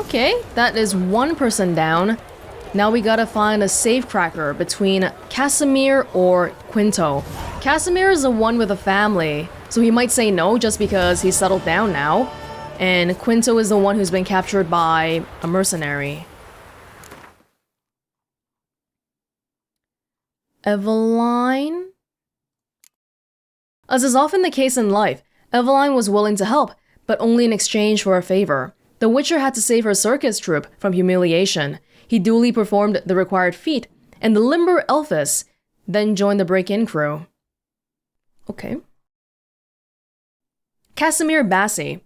Okay, that is one person down. Now we gotta find a Safecracker between Casimir or Quinto. Casimir is the one with a family, so he might say no just because he's settled down now. And Quinto is the one who's been captured by a mercenary. Eveline? As is often the case in life, Eveline was willing to help, but only in exchange for a favor. The Witcher had to save her circus troupe from humiliation. He duly performed the required feat, and the limber Elphys then joined the break-in crew. Okay. Casimir Bassi.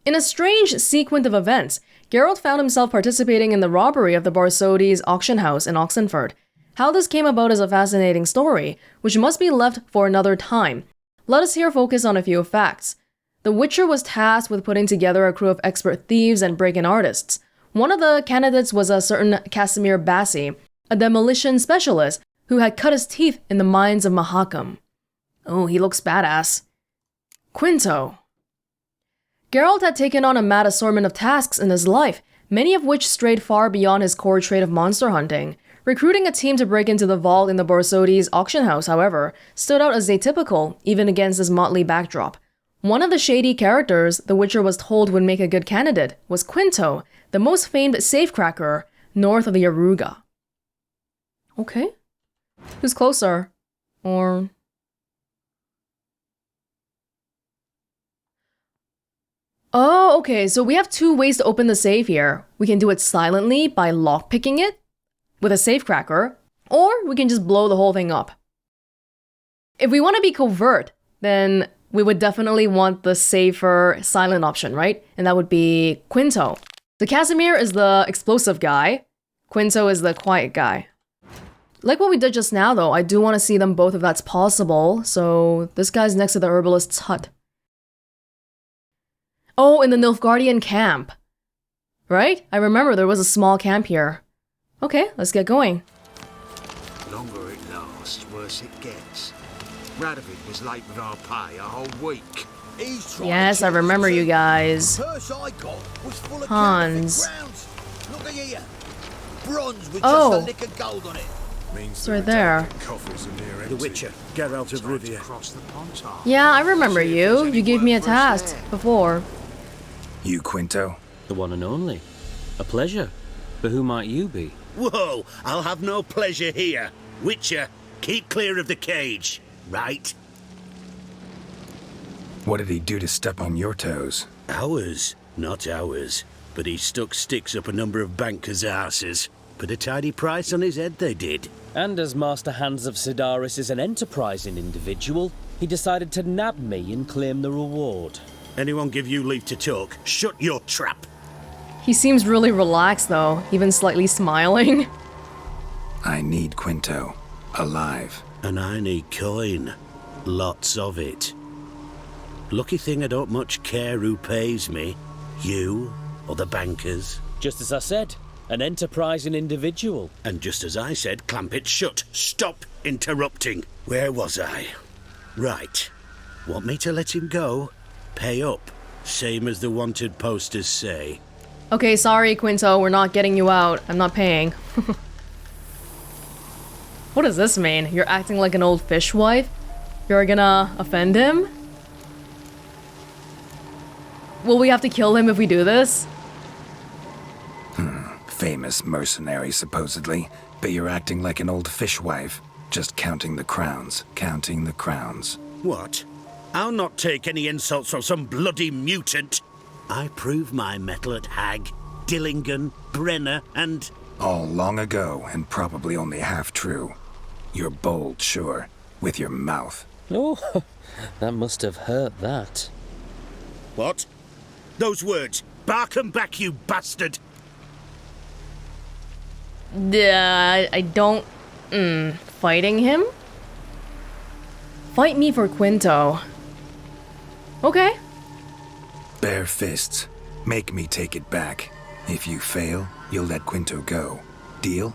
In a strange sequence of events, Geralt found himself participating in the robbery of the Barsodes auction house in Oxenford. How this came about is a fascinating story, which must be left for another time. Let us here focus on a few facts. The Witcher was tasked with putting together a crew of expert thieves and break-in artists. One of the candidates was a certain Casimir Bassi, a demolition specialist who had cut his teeth in the mines of Mahakam. Oh, he looks badass. Quinto. Geralt had taken on a mad assortment of tasks in his life, many of which strayed far beyond his core trade of monster hunting. Recruiting a team to break into the vault in the Barsodes auction house, however, stood out as atypical, even against this motley backdrop. One of the shady characters the Witcher was told would make a good candidate was Quinto, the most famed Safecracker north of the Aruga. Okay. Who's closer? Or... Oh, okay, so we have two ways to open the safe here. We can do it silently by lockpicking it with a Safecracker, or we can just blow the whole thing up. If we want to be covert, then we would definitely want the safer silent option, right? And that would be Quinto. So Casimir is the explosive guy. Quinto is the quiet guy. Like what we did just now though, I do want to see them both if that's possible. So this guy's next to the herbalist's hut. Oh, in the Nilfgaardian camp. Right? I remember there was a small camp here. Okay, let's get going. Longer it lasts, worse it gets. Radovid was late with our pay a whole week. Yes, I remember you guys. Hans. Look here. Bronze with Oh. just a lick of gold on it. It's right there. The Witcher, Geralt of Rivia. Yeah, I remember you. You gave me a task before. You, Quinto? The one and only. A pleasure. But who might you be? Whoa, I'll have no pleasure here. Witcher, keep clear of the cage, right? What did he do to step on your toes? Ours, not ours. But he stuck sticks up a number of bankers' arses. Put a tidy price on his head, they did. And as Master Hans of Sedaris is an enterprising individual, he decided to nab me and claim the reward. Anyone give you leave to talk? Shut your trap. He seems really relaxed though, even slightly smiling. I need Quinto. Alive. And I need coin. Lots of it. Lucky thing I don't much care who pays me. You or the bankers. Just as I said, an enterprising individual. And just as I said, clamp it shut. Stop interrupting. Where was I? Right. Want me to let him go? Pay up. Same as the wanted posters say. Okay, sorry Quinto, we're not getting you out. I'm not paying. What does this mean? You're acting like an old fishwife? You're gonna offend him? Will we have to kill him if we do this? Famous mercenary, supposedly. But you're acting like an old fishwife. Just counting the crowns. Counting the crowns. What? I'll not take any insults from some bloody mutant. I prove my mettle at Hag, Dillingen, Brenner, and... All long ago, and probably only half true. You're bold, sure. With your mouth. Oh, that must have hurt that. What? Those words. Bark 'em back, you bastard! I don't... Fighting him? Fight me for Quinto. Okay. Bare fists. Make me take it back. If you fail, you'll let Quinto go. Deal?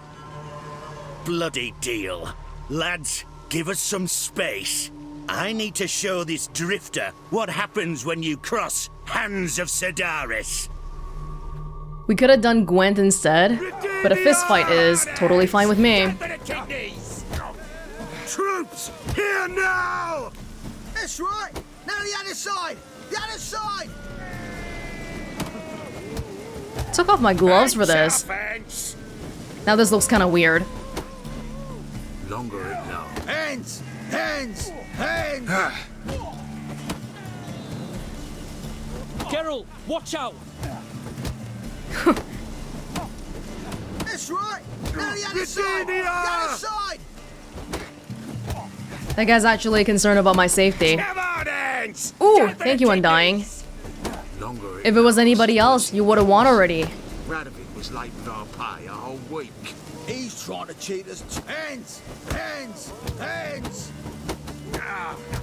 Bloody deal. Lads, give us some space. I need to show this drifter what happens when you cross Hans of Sedaris. We could have done Gwent instead, but a fist fight is totally fine with me. Troops, here now! That's right! Now the other side! The other side! Took off my gloves for this. Now this looks kind of weird. Longer it now. Hands! Hands! Hands! Geralt, watch out! That's right! Now the other side! The other side! That guy's actually concerned about my safety. Come on, hands! Ooh, thank you, Undying. Longer it If it was anybody else, you would have won already. Radovid was late with our pay a whole week. He's trying to cheat us. Hands! Hands! Hands!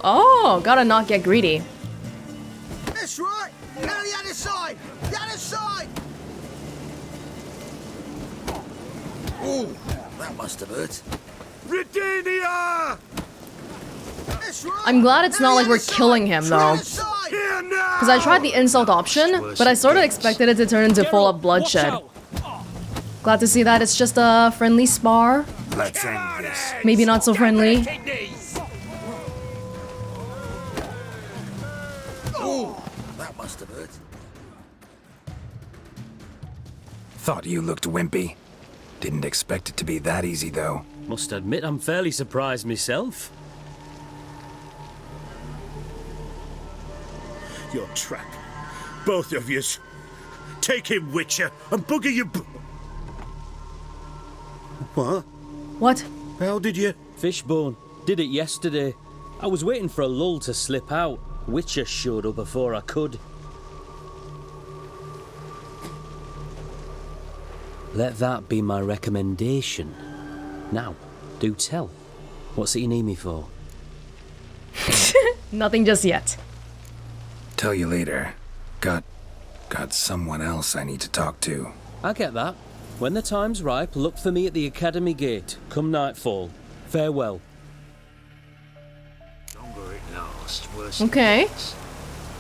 Oh, gotta not get greedy. That's right! Now the other side! The other side! Ooh, that must have hurt. Redenia! That's right! I'm glad it's Now not the like we're other side! killing him, To the though. other side! Here now! Because I tried the insult option, but I sort of expected it to turn into full-up Geralt, bloodshed. watch Glad to see that it's just a friendly spar. Let's end this. Maybe not so friendly. Ooh, that must have hurt. Thought you looked wimpy. Didn't expect it to be that easy, though. Must admit I'm fairly surprised myself. Your trap. Both of yous. Take him, Witcher, and bugger your... What? What? How did you... Fishbone. Did it yesterday. I was waiting for a lull to slip out. Witcher showed up before I could. Let that be my recommendation. Now, do tell. What's it you need me for? Nothing just yet. Tell you later. Got someone else I need to talk to. I get that. When the time's ripe, look for me at the Academy Gate. Come nightfall. Farewell. Longer it lasts, worse Okay. it gets.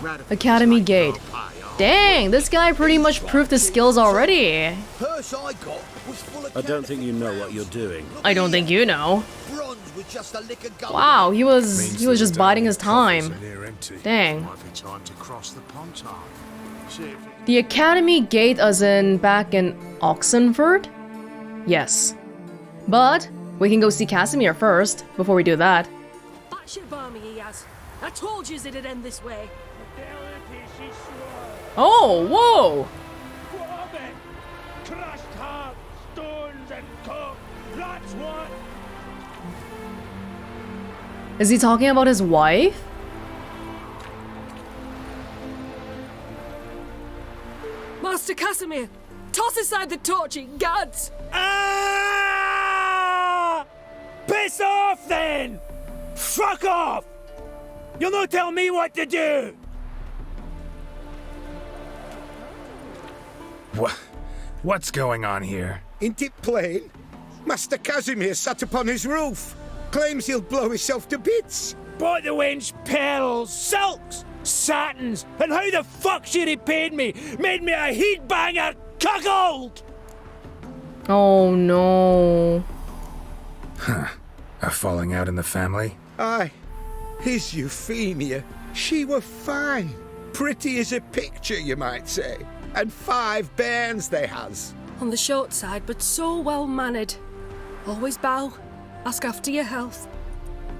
Radovid Academy was late Gate. with our pay a whole Dang, this guy pretty much proved his skills already. Purse I got was full of I don't think you know what you're doing. I don't think you know. bronze with just a lick of gold. Wow, he was just biding his time. Dang. Might be time to cross the ponton. See if it... The Academy Gate as in back in Oxenford? Yes. But we can go see Casimir first, before we do that. Batshit balmy he has. I told yous it'd end this way. Oh, whoa! Crushed heart, stones and coke, that's what. Is he talking about his wife? Master Casimir, toss aside the torch, ye gads! Ah! Piss off then! Fuck off! You'll not tell me what to do! What's going on here? Ain't it plain? Master Casimir sat upon his roof. Claims he'll blow himself to bits. Bought the wench pearls, silks, satins, and how the fuck she repaid me? Made me a heat-banger cuckold! Oh no. A falling out in the family? Aye. His Euphemia, she were fine. Pretty as a picture, you might say. And 5 bairns they has. On the short side, but so well mannered. Always bow, ask after your health.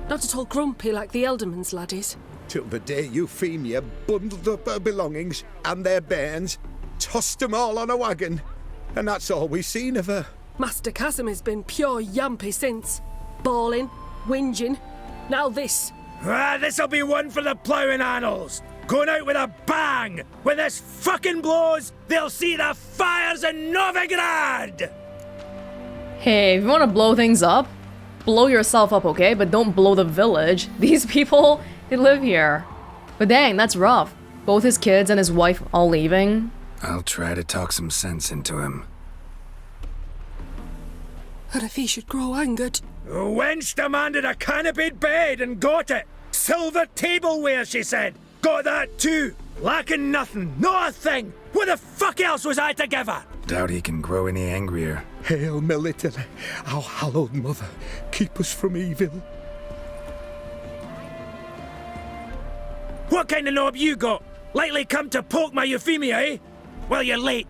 Not at all grumpy like the Elderman's laddies. Till the day Euphemia bundled up her belongings and their bairns, tossed 'em all on a wagon. And that's all we've seen of her. Master Casimir's been pure yampy since. Bawling, whinging, now this. Ah, this'll be one for the ploughing annals! Going out with a bang! When this fucking blows, they'll see the fires in Novigrad! Hey, if you want to blow things up, blow yourself up, okay? But don't blow the village. These people, they live here. But dang, that's rough. Both his kids and his wife all leaving. I'll try to talk some sense into him. And if he should grow angered, The wench demanded a canopied bed and got it. Silver tableware, she said. Got that too. Lacking nothing, not a thing. What the fuck else was I to give her? Doubt he can grow any angrier. Hail military, our hallowed mother, keep us from evil. What kind of knob you got? Likely come to poke my Euphemia, eh? Well, you're late.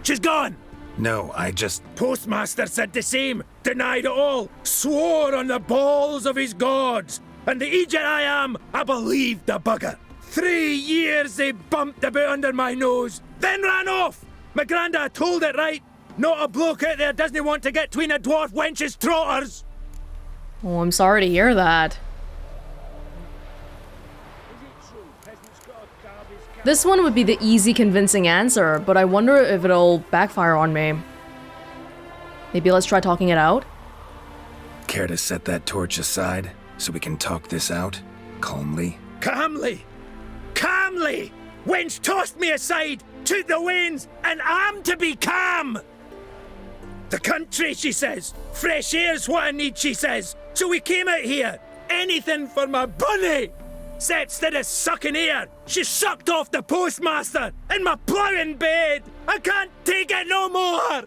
She's gone. No, I just... Postmaster said the same. Denied it all. Swore on the balls of his gods. And the idiot I am, I believed the bugger. 3 years they bumped about under my nose, then ran off. My granda told it right. Not a bloke out there doesn't want to get between a dwarf wench's trotters. Oh, I'm sorry to hear that. This one would be the easy, convincing answer, but I wonder if it'll backfire on me. Maybe let's try talking it out? Care to set that torch aside so we can talk this out? Calmly? Calmly! Calmly! Wench tossed me aside, took the reins, and I'm to be calm! The country, she says. Fresh air's what I need, she says. So we came out here. Anything for my bunny! Set instead of sucking air, she sucked off the postmaster in my ploughing bed! I can't take it no more!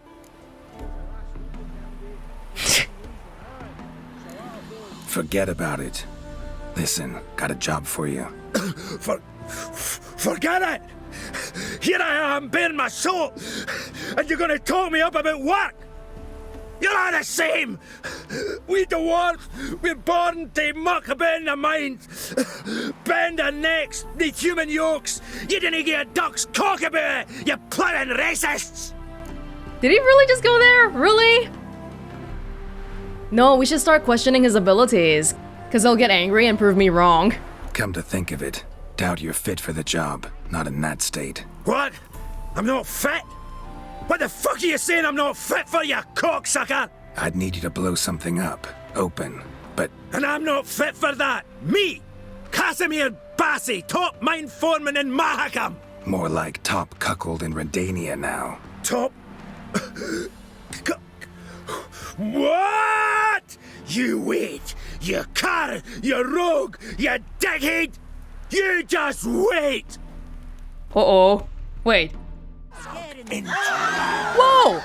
Forget about it. Listen, got a job for you. Forget it! Here I am, bearing my soul, and you're gonna talk me up about work! You're all the same! We dwarves, we're born to muck about in the mines, bend our necks, need human yokes. You didn't get a duck's cock about it, you ploughing racists! Did he really just go there? Really? No, we should start questioning his abilities, because he'll get angry and prove me wrong. Come to think of it, doubt you're fit for the job, not in that state. What? I'm not fit? What the fuck are you saying I'm not fit for, you cocksucker? I'd need you to blow something up, open, but... And I'm not fit for that! Me! Casimir Bassi, top mine foreman in Mahakam! More like top cuckold in Redania now. Top... What? You wait! You car! You rogue! You dickhead! You just wait! Uh-oh. Wait. Whoa!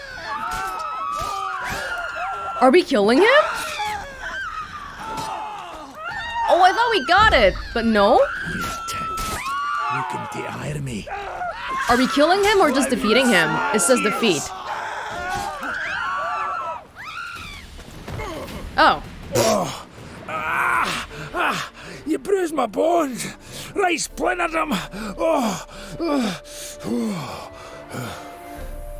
Are we killing him? Oh, I thought we got it, but no? You can hire me. Are we killing him or just defeating him? It says defeat. Oh. You bruised my bones. Right splintered them.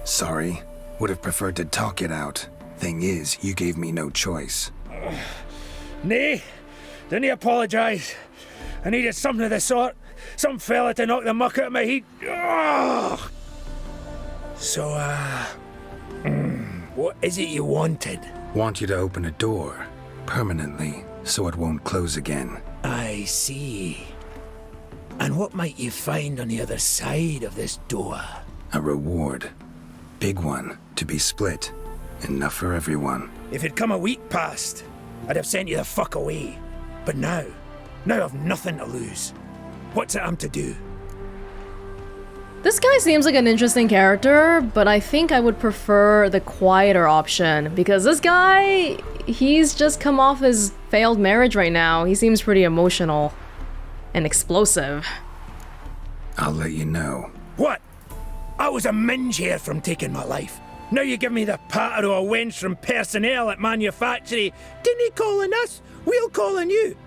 Sorry. Would have preferred to talk it out. Thing is, you gave me no choice. Nay, didn't apologise. I needed something of the sort. Some fella to knock the muck out of my heat. So, what is it you wanted? Want you to open a door. Permanently, so it won't close again. I see. And what might you find on the other side of this door? A reward. Big one, to be split. Enough for everyone. If it'd come a week past, I'd have sent you the fuck away. But now I've nothing to lose. What's it I'm to do? This guy seems like an interesting character, but I think I would prefer the quieter option, because this guy, he's just come off his failed marriage right now. He seems pretty emotional and explosive. I'll let you know. What? I was a minge here from taking my life. Now you give me the patter of a wench from personnel at manufactory. Didn't he call on us? We'll call on you.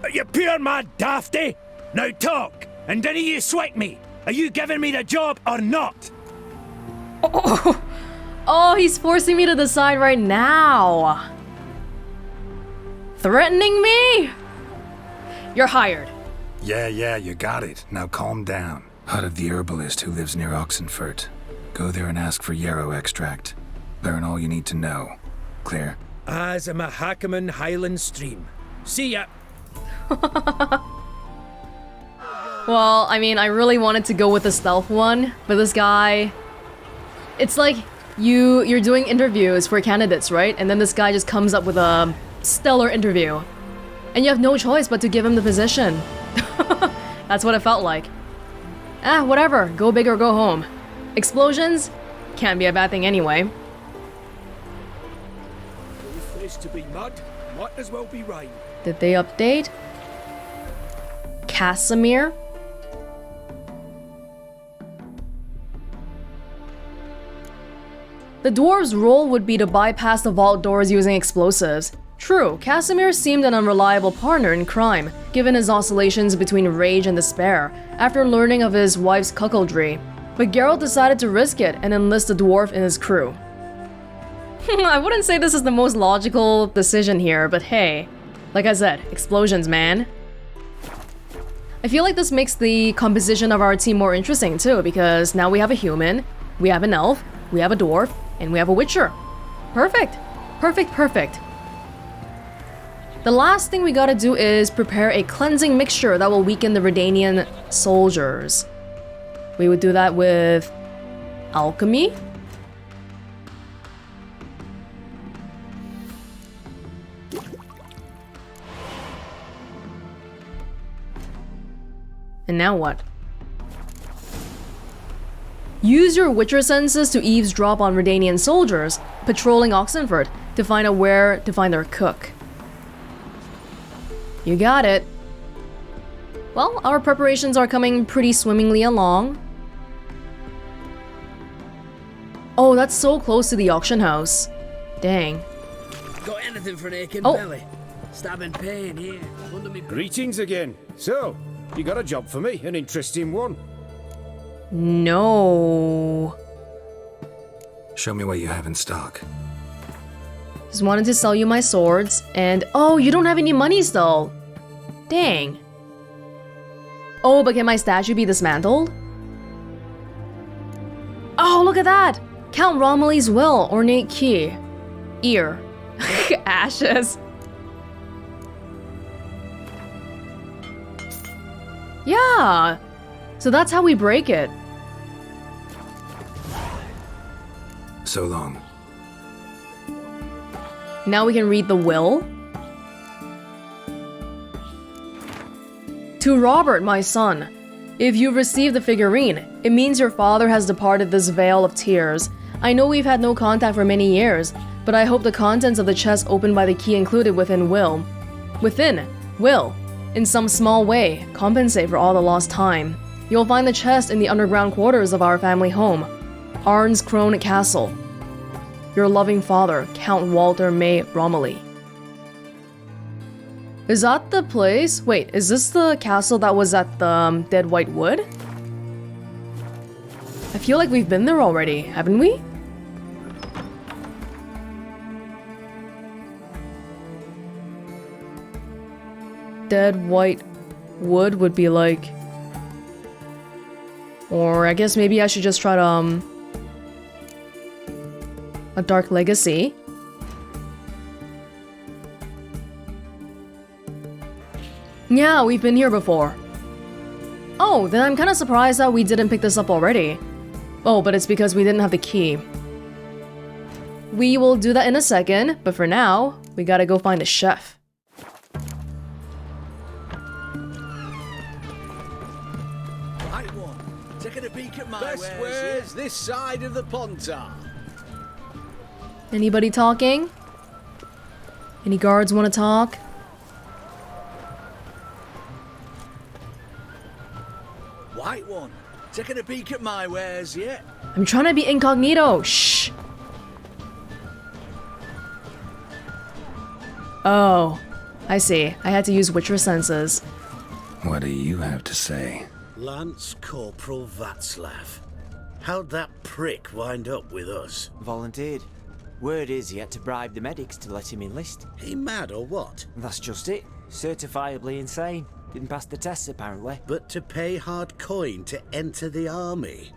Are you pure mad dafty? Now talk, and didn't you swick me? Are you giving me the job or not? Oh, he's forcing me to decide right now. Threatening me? You're hired. Yeah, you got it. Now calm down. Hut of the herbalist who lives near Oxenfurt. Go there and ask for yarrow extract. Learn all you need to know. Clear? As a Mahakaman Highland Stream. See ya. Well, I mean, I really wanted to go with the stealth one, but this guy... It's like you're doing interviews for candidates, right? And then this guy just comes up with a stellar interview. And you have no choice but to give him the position. That's what it felt like. Whatever. Go big or go home. Explosions? Can't be a bad thing anyway. If there's to be mud, might as well be rain. Did they update? Casimir? The dwarves' role would be to bypass the vault doors using explosives. True, Casimir seemed an unreliable partner in crime, given his oscillations between rage and despair after learning of his wife's cuckoldry. But Geralt decided to risk it and enlist a dwarf in his crew. I wouldn't say this is the most logical decision here, but hey, like I said, explosions, man. I feel like this makes the composition of our team more interesting too, because now we have a human, we have an elf, we have a dwarf, and we have a witcher. Perfect. Perfect, perfect. The last thing we gotta do is prepare a cleansing mixture that will weaken the Redanian soldiers. We would do that with alchemy. And now what? Use your Witcher senses to eavesdrop on Redanian soldiers patrolling Oxenford to find out where to find their cook. You got it. Well, our preparations are coming pretty swimmingly along. Oh, that's so close to the auction house. Dang. Got anything for an aching Oh. belly? Stabbing pain here. Under me. Greetings again. So, you got a job for me? An interesting one? No. Show me what you have in stock. Just wanted to sell you my swords, and oh, you don't have any money still. Dang. Oh, but can my statue be dismantled? Oh, look at that! Count Romilly's will, ornate key. Ear. Ashes. Yeah! So that's how we break it. So long. Now we can read the will. To Robert, my son, if you've received the figurine, it means your father has departed this vale of tears. I know we've had no contact for many years, but I hope the contents of the chest opened by the key included within will, in some small way, compensate for all the lost time. You'll find the chest in the underground quarters of our family home, Arnskrone Castle. Your loving father, Count Walter May Romilly. Is that the place? Wait, is this the castle that was at the Dead White Wood? I feel like we've been there already, haven't we? Dead White Wood would be like... Or I guess maybe I should just try to, a Dark Legacy. Yeah, we've been here before. Oh, then I'm kinda surprised that we didn't pick this up already. Oh, but it's because we didn't have the key. We will do that in a second, but for now, we gotta go find a chef. Right one. Taking a peek at my Best wares this side of the Pontar. Anybody talking? Any guards want to talk? White one. Taking a peek at my wares yet? I'm trying to be incognito. Shh. Oh, I see. I had to use Witcher senses. What do you have to say? Lance Corporal Václav. How'd that prick wind up with us? Volunteered. Word is he had to bribe the medics to let him enlist. He mad or what? That's just it. Certifiably insane. Didn't pass the tests apparently. But to pay hard coin to enter the army?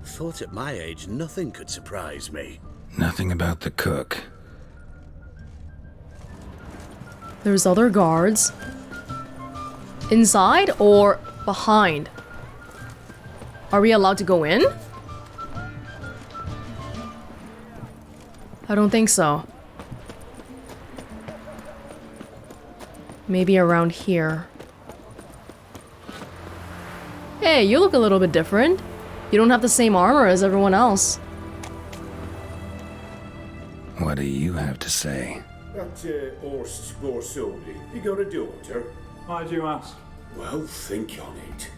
Thought at my age nothing could surprise me. Nothing about the cook. There's other guards. Inside or behind? Are we allowed to go in? I don't think so. Maybe around here. Hey, you look a little bit different. You don't have the same armor as everyone else. What do you have to say? That Horst Borsodi, he got a daughter. Why do you ask? Well, think on it.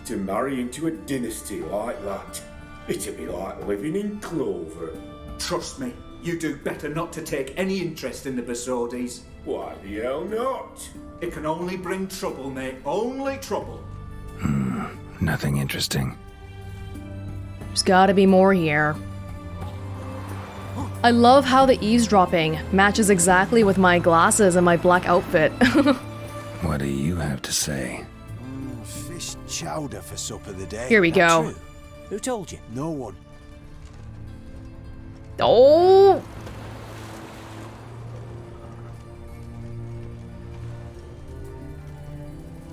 To marry into a dynasty like that, it'd be like living in clover. Trust me, you do better not to take any interest in the Borsodis. Why the hell not? It can only bring trouble, mate. Only trouble. Nothing interesting. There's gotta be more here. I love how the eavesdropping matches exactly with my glasses and my black outfit. What do you have to say? Fish chowder for supper the day. Here we go. True? Who told you? No one. Oh!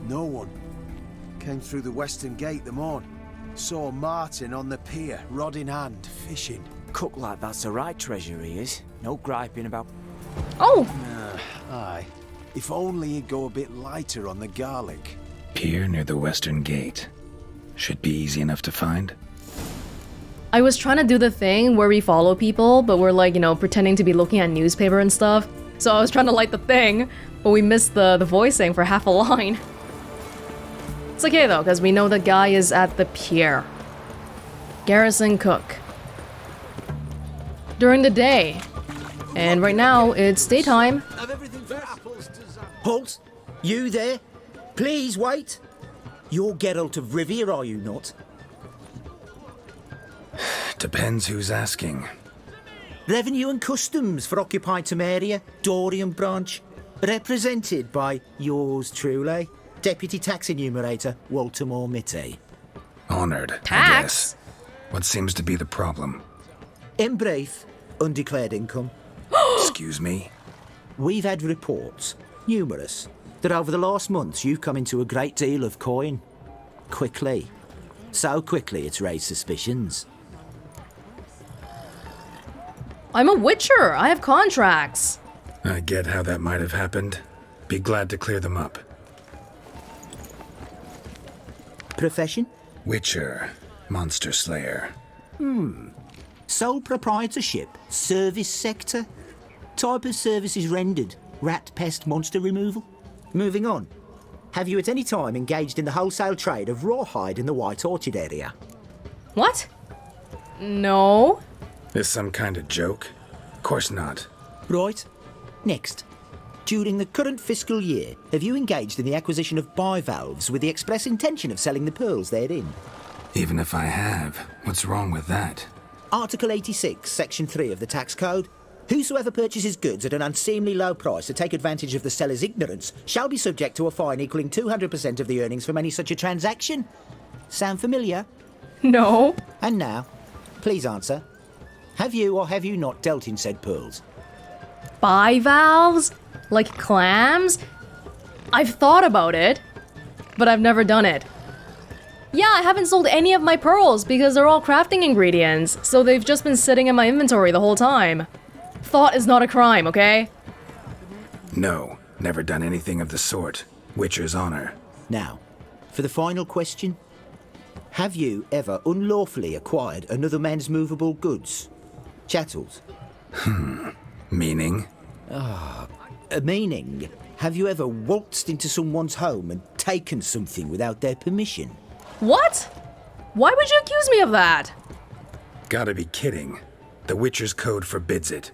No one. Came through the western gate the morn. Saw Martin on the pier, rod in hand, fishing. Cook like that's the right treasure he is. No griping about... Oh! Aye. If only he'd go a bit lighter on the garlic. Pier near the western gate. Should be easy enough to find. I was trying to do the thing where we follow people, but we're like, you know, pretending to be looking at newspaper and stuff. So I was trying to light the thing, but we missed the voicing for half a line. It's okay though, because we know the guy is at the pier. Garrison cook. During the day. And right now, it's daytime. Halt! You there? Please wait! You're Geralt of Rivia, are you not? Depends who's asking. Revenue and Customs for occupied Temeria, Dorian branch. Represented by yours truly, Deputy Tax Enumerator Walter Mitty. Honored, I Tax? guess. What seems to be the problem? In brief, undeclared income. Excuse me? We've had reports, numerous, that over the last months you've come into a great deal of coin. Quickly. So quickly it's raised suspicions. I'm a witcher. I have contracts. I get how that might have happened. Be glad to clear them up. Profession? Witcher. Monster Slayer. Sole proprietorship? Service sector? Type of services rendered? Rat, pest, monster removal? Moving on. Have you at any time engaged in the wholesale trade of rawhide in the White Orchard area? What? No. This some kind of joke? Of course not. Right. Next. During the current fiscal year, have you engaged in the acquisition of bivalves with the express intention of selling the pearls therein? Even if I have, what's wrong with that? Article 86, Section 3 of the Tax Code. Whosoever purchases goods at an unseemly low price to take advantage of the seller's ignorance shall be subject to a fine equaling 200% of the earnings from any such a transaction. Sound familiar? No. And now, please answer. Have you or have you not dealt in said pearls? Bivalves? Like clams? I've thought about it, but I've never done it. Yeah, I haven't sold any of my pearls because they're all crafting ingredients, so they've just been sitting in my inventory the whole time. Thought is not a crime, okay? No, never done anything of the sort. Witcher's honor. Now, for the final question. Have you ever unlawfully acquired another man's movable goods? Chattels? Meaning? Meaning, have you ever waltzed into someone's home and taken something without their permission? What? Why would you accuse me of that? Gotta be kidding. The Witcher's Code forbids it.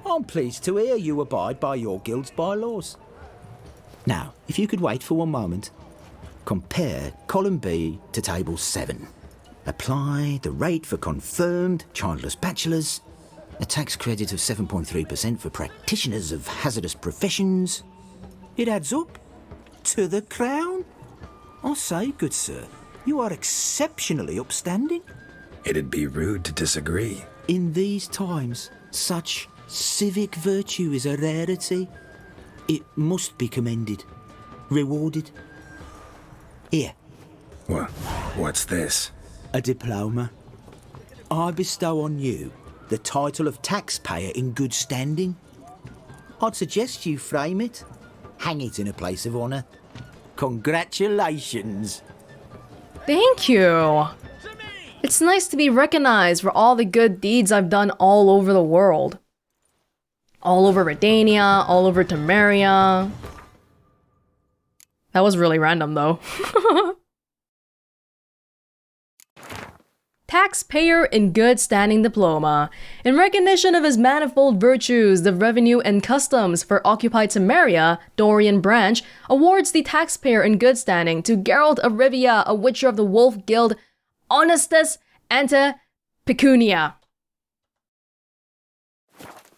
I'm pleased to hear you abide by your guild's bylaws. Now, if you could wait for one moment. Compare column B to table 7. Apply the rate for confirmed childless bachelors. A tax credit of 7.3% for practitioners of hazardous professions. It adds up to the crown. I say, good sir, you are exceptionally upstanding. It'd be rude to disagree. In these times, such civic virtue is a rarity. It must be commended, rewarded. Here. What's this? A diploma. I bestow on you the title of taxpayer in good standing. I'd suggest you frame it, hang it in a place of honour. Congratulations. Thank you! It's nice to be recognized for all the good deeds I've done all over the world. All over Redania, all over Temeria. That was really random though. Taxpayer in Good Standing Diploma. In recognition of his manifold virtues, the Revenue and Customs for Occupied Temeria, Dorian Branch, awards the Taxpayer in Good Standing to Geralt of Rivia, a Witcher of the Wolf Guild, Honestus Ante Pecunia.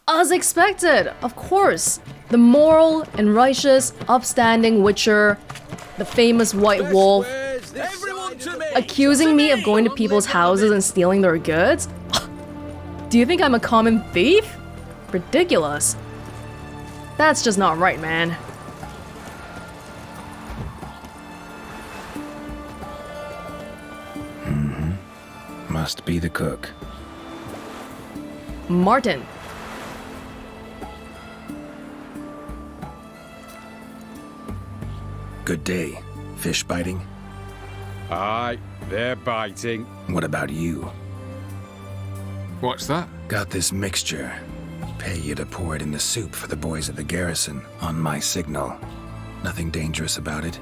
As expected, of course, the moral and righteous, upstanding Witcher, the famous White Wolf, accusing me of going to people's houses and stealing their goods? Do you think I'm a common thief? Ridiculous. That's just not right, man. Must be the cook. Martin. Good day. Fish biting? Aye, they're biting. What about you? What's that? Got this mixture. Pay you to pour it in the soup for the boys at the garrison, on my signal. Nothing dangerous about it.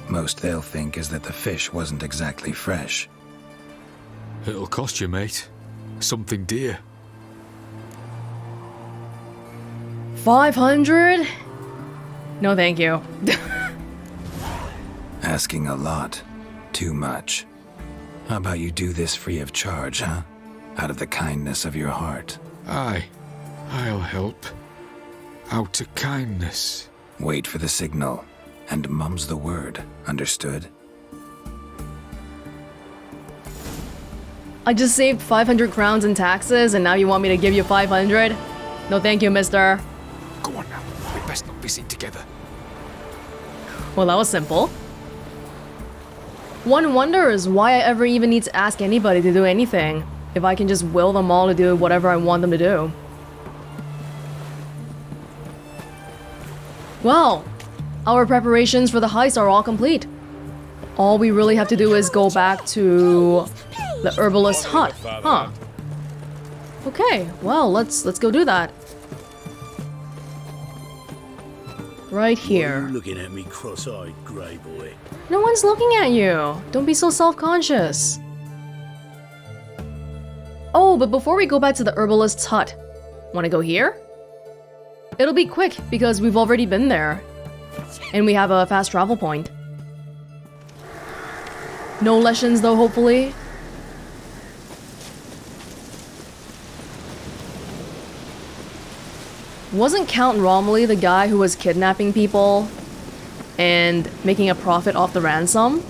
Most they'll think is that the fish wasn't exactly fresh. It'll cost you, mate. Something dear. 500? No, thank you. Asking a lot. Too much. How about you do this free of charge, huh? Out of the kindness of your heart. Aye, I'll help. Out of kindness. Wait for the signal, and mum's the word, understood? I just saved 500 crowns in taxes, and now you want me to give you 500? No thank you, mister. Go on now, we best not be seen together. Well, that was simple. One wonders why I ever even need to ask anybody to do anything, if I can just will them all to do whatever I want them to do. Well, our preparations for the heist are all complete. All we really have to do is go back to the herbalist's hut, huh? Okay, well, let's go do that. Right here. Why are you looking at me cross-eyed, grey boy? No one's looking at you. Don't be so self-conscious. Oh, but before we go back to the herbalist's hut, want to go here? It'll be quick because we've already been there. And we have a fast travel point. No lessons though, hopefully. Wasn't Count Romilly the guy who was kidnapping people and making a profit off the ransom?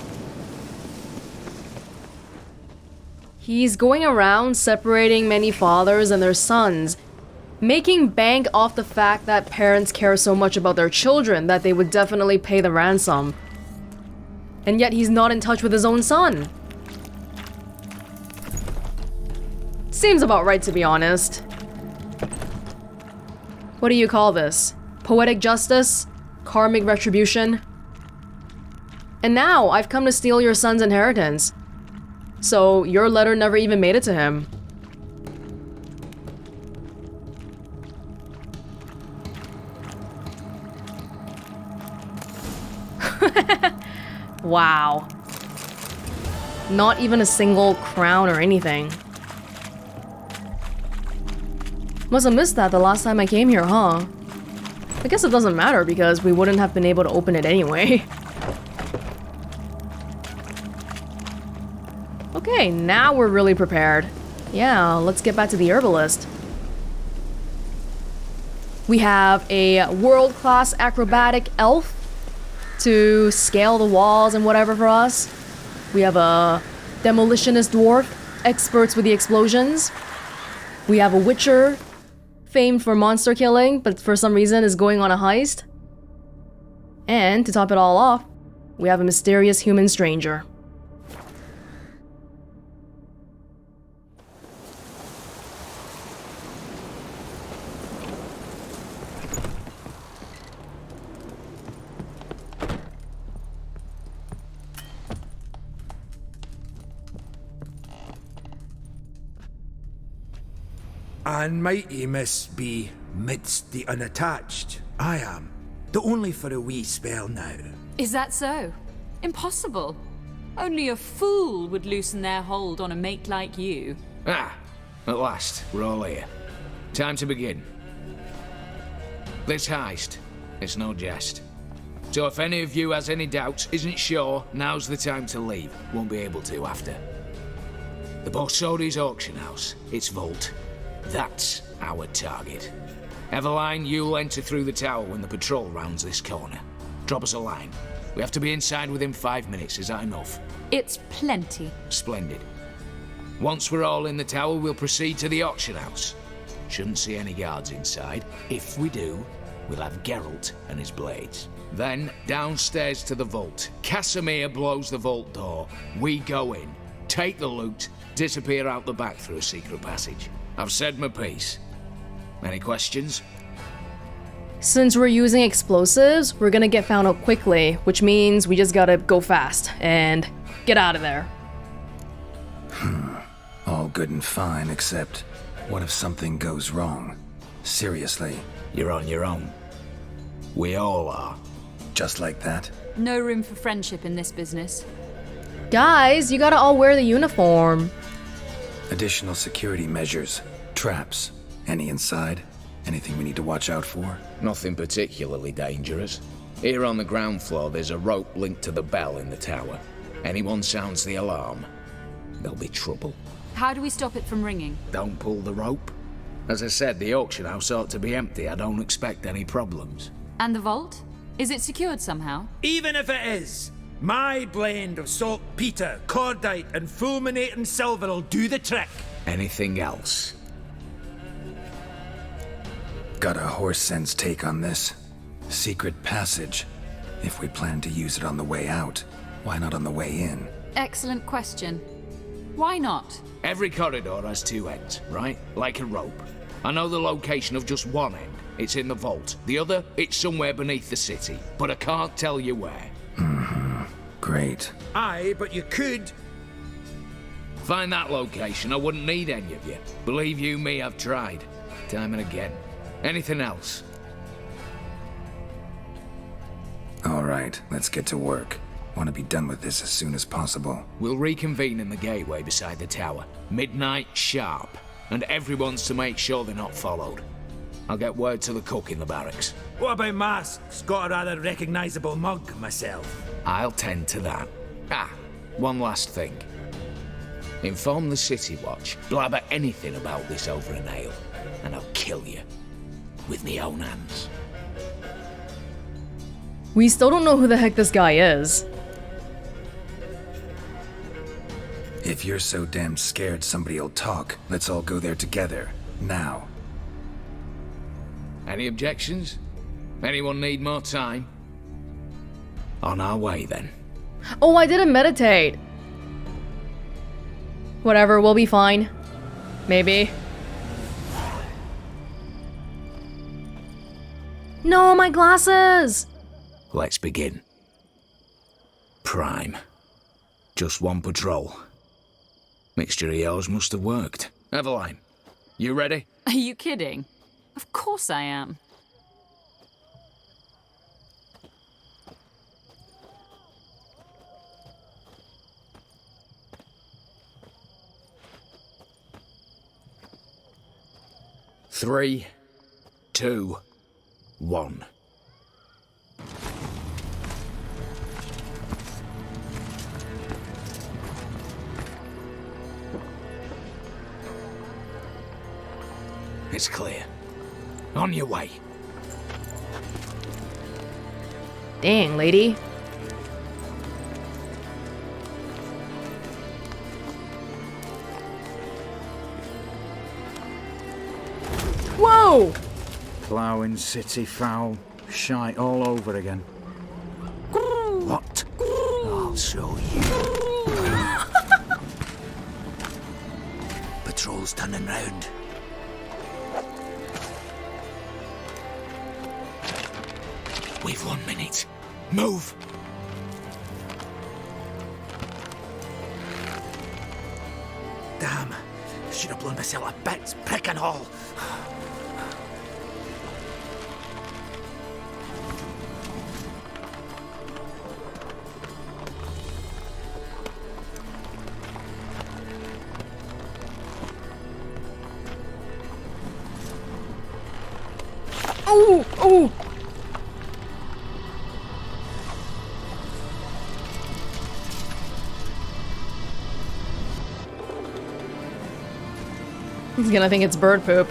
He's going around separating many fathers and their sons, making bank off the fact that parents care so much about their children that they would definitely pay the ransom. And yet he's not in touch with his own son. Seems about right, to be honest. What do you call this? Poetic justice? Karmic retribution? And now, I've come to steal your son's inheritance. So, your letter never even made it to him. Wow. Not even a single crown or anything. Must have missed that the last time I came here, huh? I guess it doesn't matter because we wouldn't have been able to open it anyway. Okay, now we're really prepared. Yeah, let's get back to the herbalist. We have a world-class acrobatic elf to scale the walls and whatever for us. We have a demolitionist dwarf, experts with the explosions. We have a witcher, famed for monster killing, but for some reason is going on a heist. And to top it all off, we have a mysterious human stranger. And mighty must be midst the unattached. I am, though only for a wee spell now. Is that so? Impossible. Only a fool would loosen their hold on a mate like you. Ah, at last, we're all here. Time to begin. This heist, it's no jest. So if any of you has any doubts, isn't sure, now's the time to leave. Won't be able to after. The Borsodi's auction house, its vault. That's our target. Eveline, you'll enter through the tower when the patrol rounds this corner. Drop us a line. We have to be inside within 5 minutes, is that enough? It's plenty. Splendid. Once we're all in the tower, we'll proceed to the auction house. Shouldn't see any guards inside. If we do, we'll have Geralt and his blades. Then, downstairs to the vault. Casimir blows the vault door. We go in, take the loot, disappear out the back through a secret passage. I've said my piece. Any questions? Since we're using explosives, we're gonna get found out quickly, which means we just gotta go fast and get out of there. All good and fine, except what if something goes wrong? Seriously. You're on your own. We all are. Just like that? No room for friendship in this business. Guys, you gotta all wear the uniform. Additional security measures. Traps. Any inside? Anything we need to watch out for? Nothing particularly dangerous. Here on the ground floor, there's a rope linked to the bell in the tower. Anyone sounds the alarm, there'll be trouble. How do we stop it from ringing? Don't pull the rope. As I said, the auction house ought to be empty. I don't expect any problems. And the vault? Is it secured somehow? Even if it is, my blend of saltpeter, cordite, and fulminating silver will do the trick. Anything else? Got a horse sense take on this. Secret passage. If we plan to use it on the way out, why not on the way in? Excellent question. Why not? Every corridor has two ends, right? Like a rope. I know the location of just one end. It's in the vault. The other, it's somewhere beneath the city. But I can't tell you where. Great. Aye, but you could. Find that location, I wouldn't need any of you. Believe you me, I've tried. Time and again. Anything else? All right, let's get to work. Want to be done with this as soon as possible. We'll reconvene in the gateway beside the tower. Midnight sharp. And everyone's to make sure they're not followed. I'll get word to the cook in the barracks. What about masks? Got a rather recognisable mug myself. I'll tend to that. Ah, one last thing. Inform the City Watch. Blabber anything about this over an ale, and I'll kill you. With me own hands. We still don't know who the heck this guy is. If you're so damn scared somebody'll talk, let's all go there together. Now. Any objections? Anyone need more time? On our way, then. Oh, I didn't meditate. Whatever, we'll be fine. Maybe. No, my glasses! Let's begin. Prime. Just one patrol. Mixture of yours must have worked. Eveline, you ready? Are you kidding? Of course I am. Three, 2, 1. It's clear. On your way. Dang, lady. Whoa! Ploughing city foul. Shite all over again. What? I'll show you. Patrol's turning round. We've 1 minute. Move! Damn. Should have blown myself a bits, prick and all. Oh! Oh! He's gonna think it's bird poop.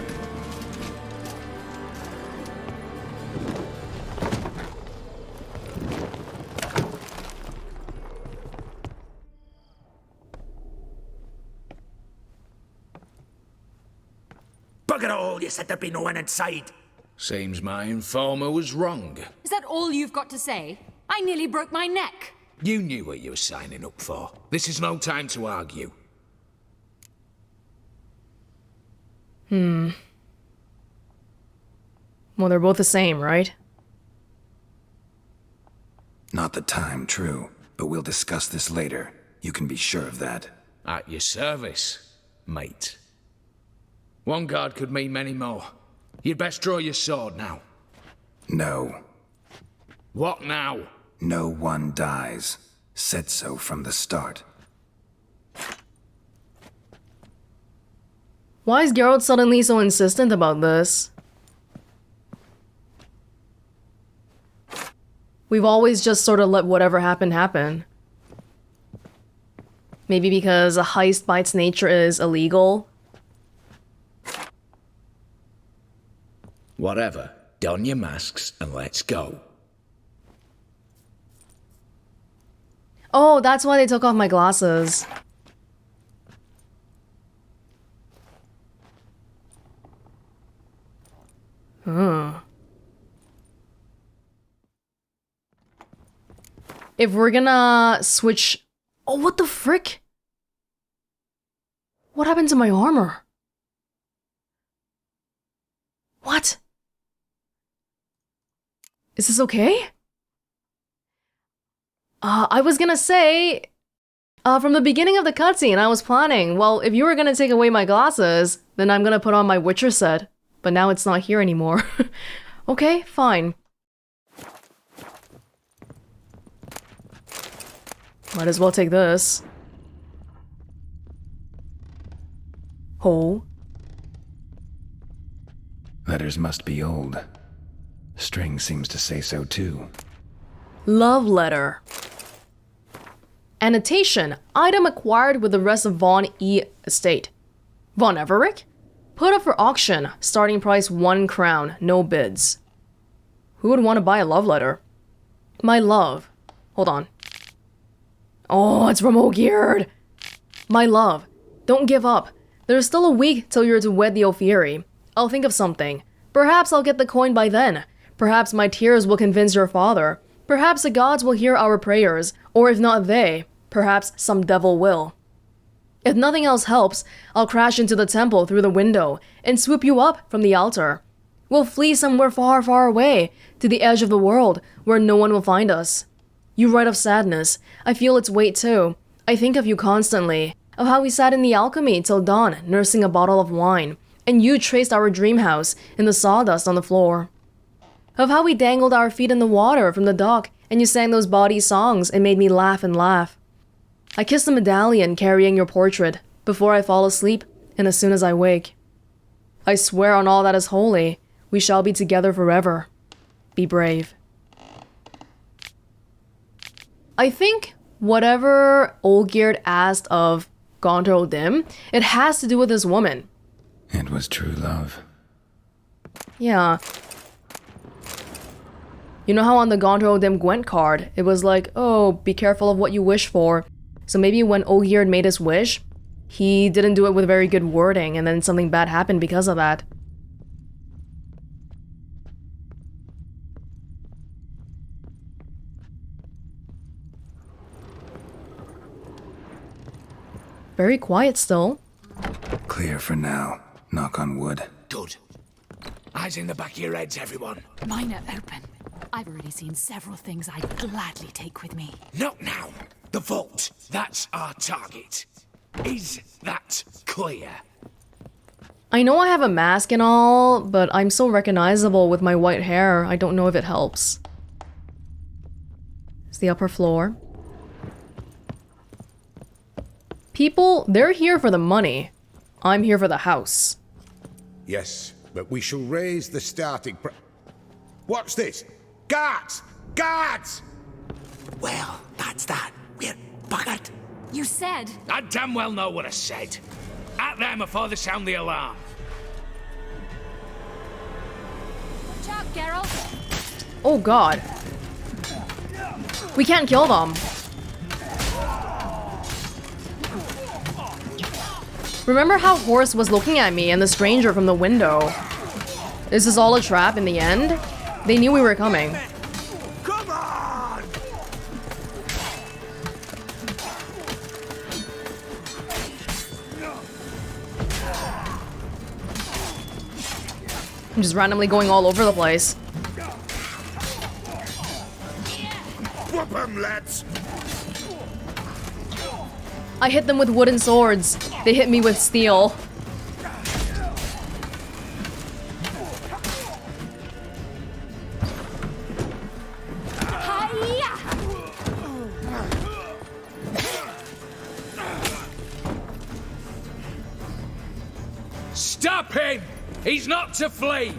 Bugger all, you said there'd be no one inside. Seems my informer was wrong. Is that all you've got to say? I nearly broke my neck. You knew what you were signing up for. This is no time to argue. Well, they're both the same, right? Not the time, true. But we'll discuss this later. You can be sure of that. At your service, mate. One guard could mean many more. You'd best draw your sword now. No. What now? No one dies. Said so from the start. Why is Geralt suddenly so insistent about this? We've always just sort of let whatever happen happen. Maybe because a heist by its nature is illegal? Whatever. Don your masks and let's go. Oh, that's why they took off my glasses. If we're gonna switch... Oh, what the frick? What happened to my armor? What? Is this okay? I was gonna say... from the beginning of the cutscene, I was planning, well, if you were gonna take away my glasses, then I'm gonna put on my Witcher set. But now it's not here anymore. Okay, fine. Might as well take this. Oh. Letters must be old. String seems to say so too. Love letter. Annotation. Item acquired with the rest of Von E estate. Von Everec? Put up for auction. Starting price 1 crown. No bids. Who would want to buy a love letter? My love. Hold on. Oh, it's from Olgierd. My love. Don't give up. There's still a week till you're to wed the Ophiri. I'll think of something. Perhaps I'll get the coin by then. Perhaps my tears will convince your father. Perhaps the gods will hear our prayers. Or if not they, perhaps some devil will. If nothing else helps, I'll crash into the temple through the window and swoop you up from the altar. We'll flee somewhere far, far away, to the edge of the world, where no one will find us. You write of sadness. I feel its weight too. I think of you constantly, of how we sat in the alchemy till dawn, nursing a bottle of wine, and you traced our dream house in the sawdust on the floor. Of how we dangled our feet in the water from the dock, and you sang those bawdy songs and made me laugh and laugh. I kiss the medallion carrying your portrait before I fall asleep and as soon as I wake. I swear on all that is holy, we shall be together forever. Be brave. I think whatever Olgierd asked of Gontor Odim, it has to do with this woman. It was true love. Yeah. You know how on the Gontor Odim Gwent card, it was like, oh, be careful of what you wish for. So maybe when Olgierd made his wish, he didn't do it with very good wording, and then something bad happened because of that. Very quiet still. Clear for now. Knock on wood. Good. Eyes in the back of your heads, everyone. Mine are open. I've already seen several things I'd gladly take with me. Not now. The vault. That's our target. Is that clear? I know I have a mask and all, but I'm so recognizable with my white hair. I don't know if it helps. It's the upper floor. People, they're here for the money. I'm here for the house. Yes, but we shall raise the starting price. What's this? Guards! Guards! Well, that's that. We're buggered. You said... I damn well know what I said. At them before they sound the alarm. Watch out, Geralt. Oh god. We can't kill them. Remember how Horse was looking at me and the stranger from the window? This is all a trap in the end? They knew we were coming. Come on! I'm just randomly going all over the place. Whoop 'em, lads! I hit them with wooden swords. They hit me with steel. Stop him! He's not to flee!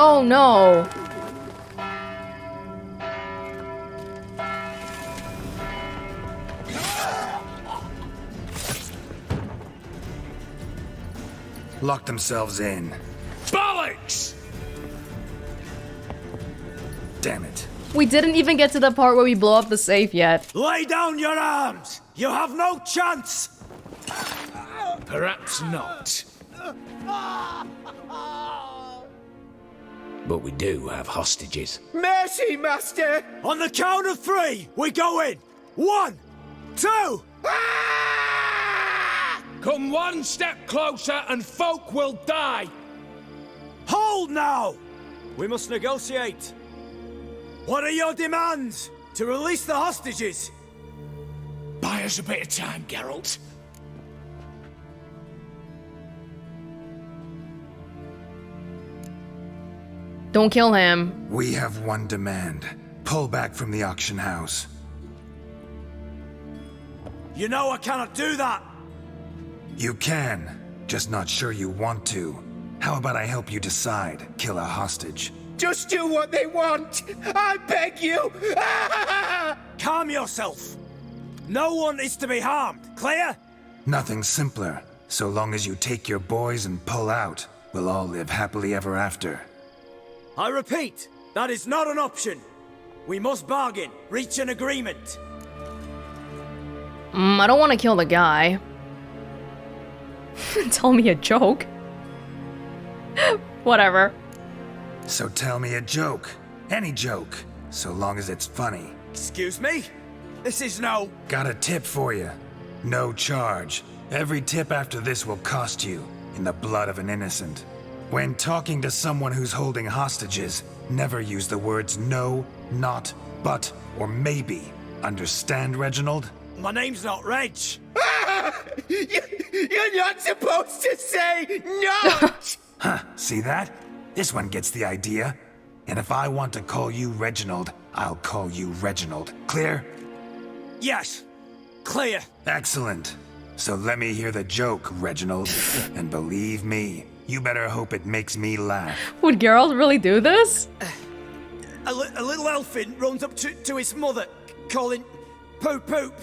Oh no! Lock themselves in. Bollocks! Damn it. We didn't even get to the part where we blow up the safe yet. Lay down your arms! You have no chance! Perhaps not. But we do have hostages. Mercy, master! On the count of 3, we go in! 1, 2... Come one step closer and folk will die! Hold now! We must negotiate. What are your demands? To release the hostages? Buy us a bit of time, Geralt. Don't kill him. We have one demand. Pull back from the auction house. You know I cannot do that! You can, just not sure you want to. How about I help you decide? Kill a hostage. Just do what they want! I beg you! Calm yourself! No one is to be harmed, clear? Nothing simpler. So long as you take your boys and pull out, we'll all live happily ever after. I repeat, that is not an option. We must bargain, reach an agreement. I don't want to kill the guy. Tell me a joke. Whatever. So tell me a joke. Any joke. So long as it's funny. Excuse me? This is no... Got a tip for you. No charge. Every tip after this will cost you, in the blood of an innocent. When talking to someone who's holding hostages, never use the words no, not, but, or maybe. Understand, Reginald? My name's not Reg. You're not supposed to say not! Huh, see that? This one gets the idea. And if I want to call you Reginald, I'll call you Reginald. Clear? Yes. Clear. Excellent. So let me hear the joke, Reginald. And believe me, you better hope it makes me laugh. Would Geralt really do this? A little elfin runs up to his mother, calling poop poop.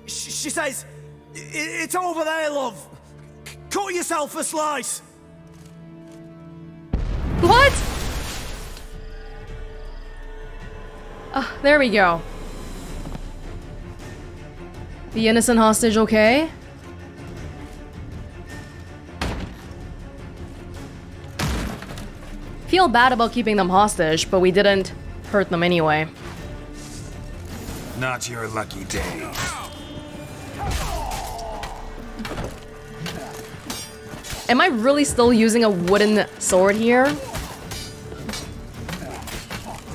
She says, "It's over there, love. Cut yourself a slice." What? Oh, there we go. The innocent hostage okay? Feel bad about keeping them hostage, but we didn't hurt them anyway. Not your lucky day. Am I really still using a wooden sword here?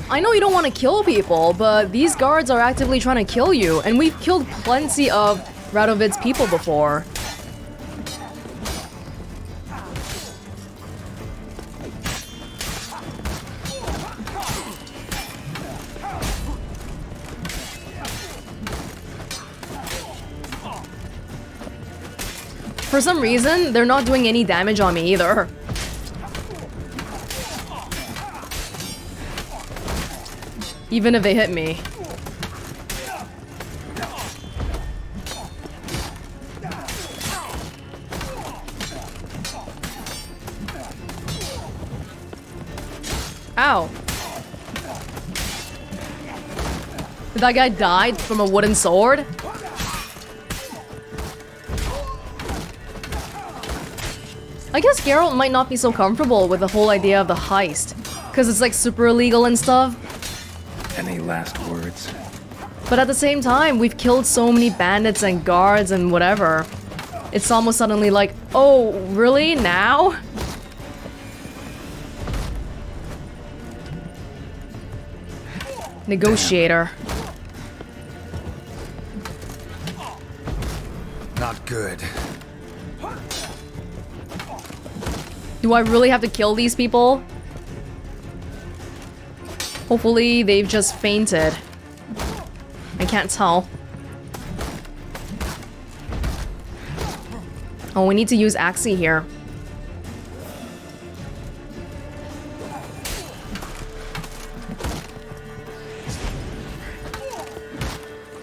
I know you don't want to kill people, but these guards are actively trying to kill you, and we've killed plenty of Radovid's people before. For some reason, they're not doing any damage on me either. Even if they hit me. Ow. Did that guy die from a wooden sword? I guess Geralt might not be so comfortable with the whole idea of the heist, because it's like super illegal and stuff. Any last words? But at the same time, we've killed so many bandits and guards and whatever. It's almost suddenly like, oh, really? Now? Negotiator. Not good. Do I really have to kill these people? Hopefully they've just fainted. I can't tell. Oh, we need to use Axie here.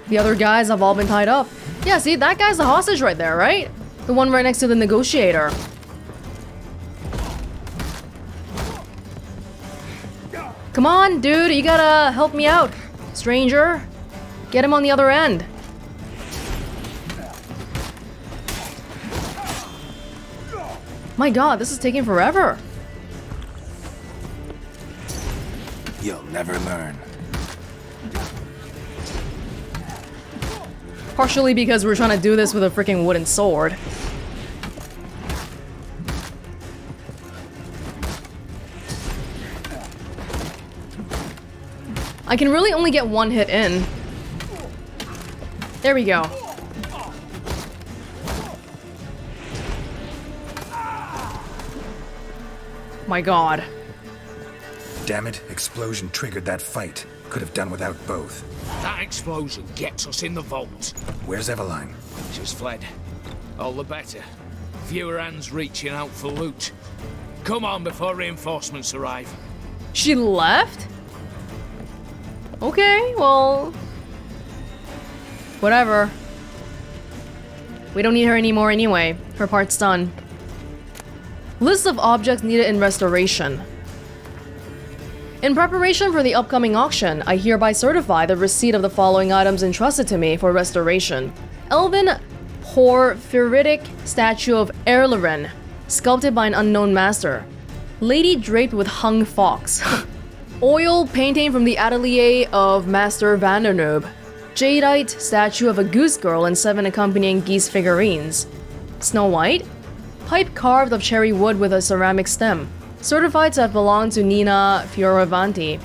The other guys have all been tied up. Yeah, see, that guy's the hostage right there, right? The one right next to the negotiator. Come on, dude, you gotta help me out, stranger. Get him on the other end. My god, this is taking forever. You'll never learn. Partially because we're trying to do this with a freaking wooden sword. I can really only get one hit in. There we go. My god. Damn it, explosion triggered that fight. Could have done without both. That explosion gets us in the vault. Where's Eveline? She's fled. All the better. Fewer hands reaching out for loot. Come on before reinforcements arrive. She left? Okay, well... whatever. We don't need her anymore anyway. Her part's done. List of objects needed in restoration. In preparation for the upcoming auction, I hereby certify the receipt of the following items entrusted to me for restoration. Elven porphyritic statue of Erleren, sculpted by an unknown master. Lady draped with hung fox. Oil painting from the atelier of Master Vandernoob. Jadeite statue of a goose girl and 7 accompanying geese figurines. Snow White. Pipe carved of cherry wood with a ceramic stem. Certified to have belonged to Nina Fioravanti.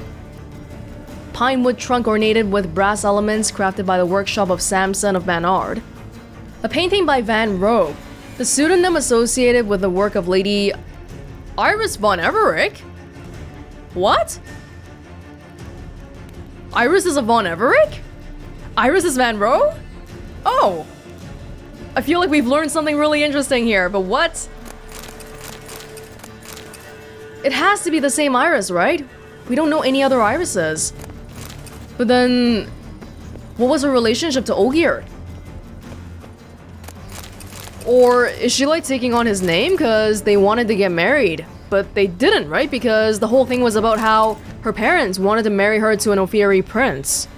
Pine wood trunk ornated with brass elements crafted by the workshop of Samson of Banard. A painting by Van Rohe, the pseudonym associated with the work of Lady Iris von Everec? What? Iris is a von Everec? Iris is Van Rohe? Oh! I feel like we've learned something really interesting here, but what? It has to be the same Iris, right? We don't know any other Irises. But then, what was her relationship to Olgierd? Or is she like taking on his name because they wanted to get married? But they didn't, right? Because the whole thing was about how her parents wanted to marry her to an Ophiri prince.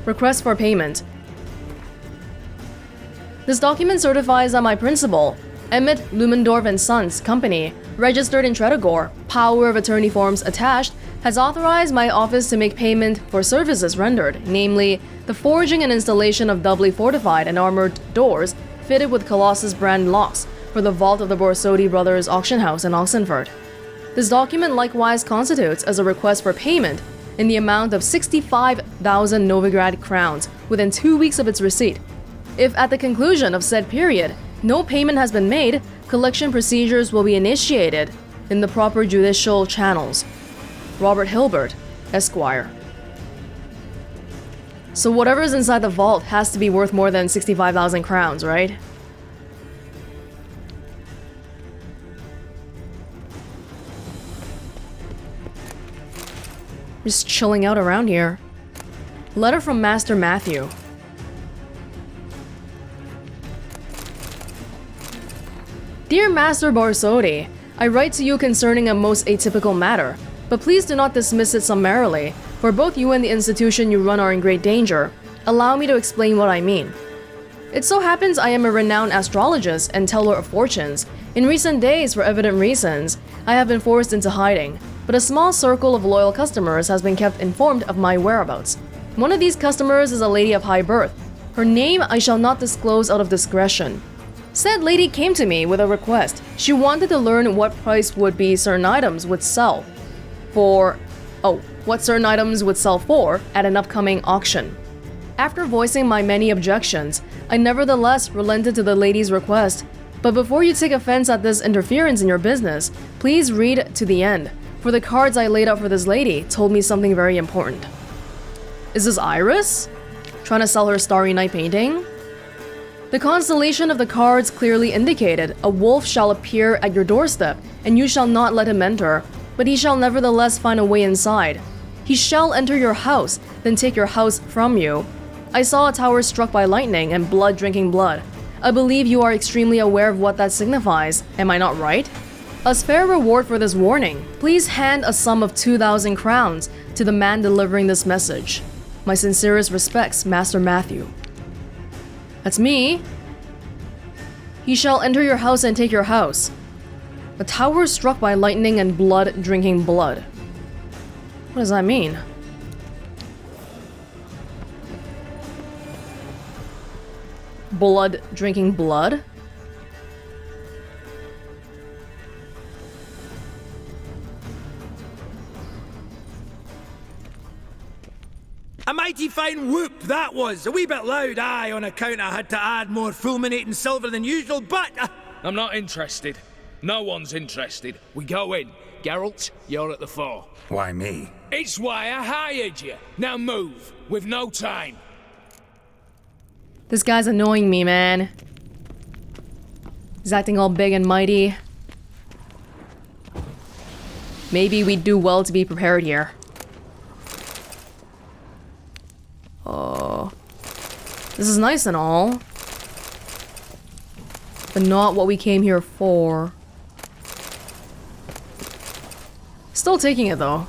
Request for payment. This document certifies that my principal, Emmett Lumendorf and Sons Company, registered in Tredagor, power of attorney forms attached, has authorized my office to make payment for services rendered, namely the forging and installation of doubly fortified and armored doors fitted with Colossus brand locks for the vault of the Borsodi brothers' auction house in Oxenford. This document likewise constitutes as a request for payment in the amount of 65,000 Novigrad crowns within 2 weeks of its receipt. If at the conclusion of said period, no payment has been made, collection procedures will be initiated in the proper judicial channels. Robert Hilbert, Esquire. So whatever's inside the vault has to be worth more than 65,000 crowns, right? Just chilling out around here. Letter from Master Matthew. Dear Master Borsodi, I write to you concerning a most atypical matter, but please do not dismiss it summarily, for both you and the institution you run are in great danger. Allow me to explain what I mean. It so happens I am a renowned astrologist and teller of fortunes. In recent days, for evident reasons, I have been forced into hiding, but a small circle of loyal customers has been kept informed of my whereabouts. One of these customers is a lady of high birth. Her name I shall not disclose out of discretion. Said lady came to me with a request. She wanted to learn what price would be certain items would sell for... what certain items would sell for at an upcoming auction. After voicing my many objections, I nevertheless relented to the lady's request. But before you take offense at this interference in your business, please read to the end, for the cards I laid out for this lady told me something very important. Is this Iris? Trying to sell her Starry Night painting? The constellation of the cards clearly indicated a wolf shall appear at your doorstep, and you shall not let him enter, but he shall nevertheless find a way inside. He shall enter your house, then take your house from you. I saw a tower struck by lightning and blood drinking blood. I believe you are extremely aware of what that signifies, am I not right? As fair reward for this warning, please hand a sum of 2,000 crowns to the man delivering this message. My sincerest respects, Master Matthew. That's me. He shall enter your house and take your house. A tower struck by lightning and blood drinking blood. What does that mean? Blood drinking blood? A mighty fine whoop that was. A wee bit loud, aye, on account I had to add more fulminating silver than usual, but... I'm not interested. No one's interested. We go in. Geralt, you're at the fore. Why me? It's why I hired you. Now move. We've no time. This guy's annoying me, man. He's acting all big and mighty. Maybe we'd do well to be prepared here. Oh. This is nice and all. But not what we came here for. Still taking it though.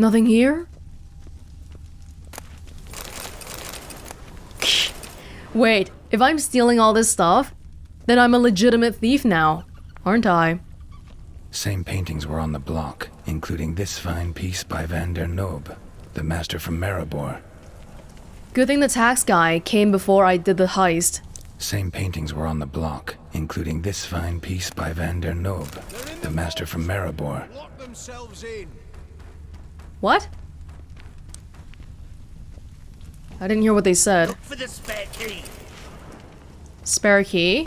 Nothing here? Wait, if I'm stealing all this stuff, then I'm a legitimate thief now, aren't I? Same paintings were on the block, including this fine piece by Van der Noob, the master from Maribor. Good thing the tax guy came before I did the heist. Same paintings were on the block, including this fine piece by Van der Noob, the master from Maribor. Lock themselves in. What? I didn't hear what they said. Look for the spare key. Spare key?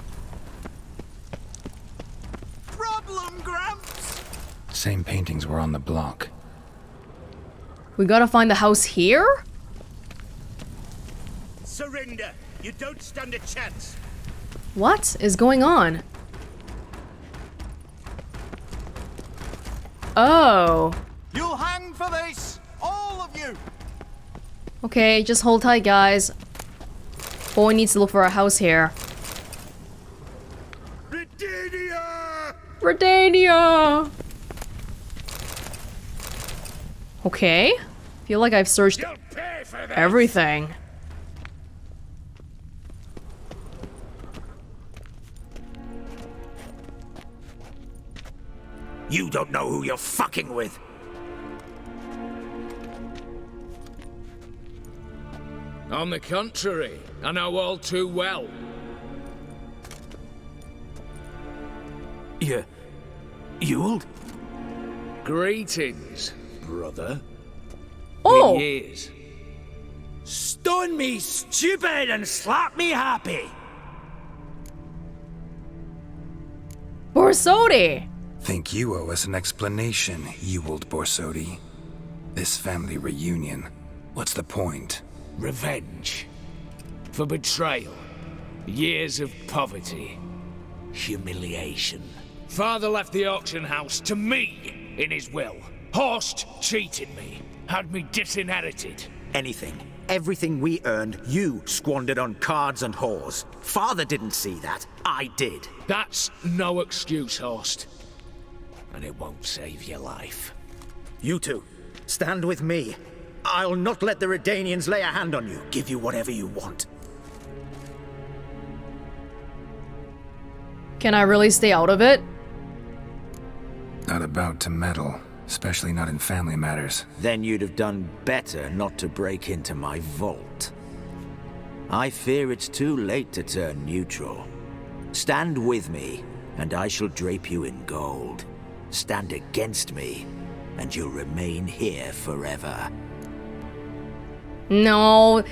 Problem, Gramps! Same paintings were on the block. We gotta find the house here? Surrender. You don't stand a chance. What is going on? Oh. You'll hang for this! All of you! Okay, just hold tight, guys. Boy needs to look for a house here. Redania! Redania! Okay. Feel like I've searched everything. You don't know who you're fucking with. On the contrary, I know all too well. Ewald? Greetings, brother. Oh! Been years. Stone me stupid and slap me happy! Borsodi! Think you owe us an explanation, Ewald Borsodi. This family reunion, what's the point? Revenge. For betrayal. Years of poverty. Humiliation. Father left the auction house to me in his will. Horst cheated me. Had me disinherited. Anything. Everything we earned, you squandered on cards and whores. Father didn't see that. I did. That's no excuse, Horst. And it won't save your life. You two, stand with me. I'll not let the Redanians lay a hand on you. Give you whatever you want. Can I really stay out of it? Not about to meddle, especially not in family matters. Then you'd have done better not to break into my vault. I fear it's too late to turn neutral. Stand with me, and I shall drape you in gold. Stand against me, and you'll remain here forever. No,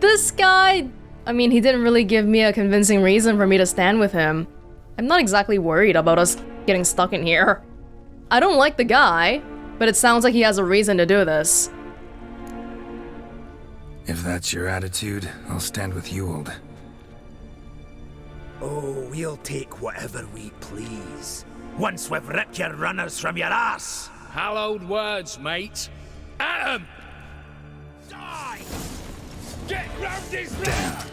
this guy... I mean, he didn't really give me a convincing reason for me to stand with him. I'm not exactly worried about us getting stuck in here. I don't like the guy, but it sounds like he has a reason to do this. If that's your attitude, I'll stand with Ewald. Oh, we'll take whatever we please. Once we've ripped your runners from your ass. Hallowed words, mate. At 'em! Die! Get round his neck!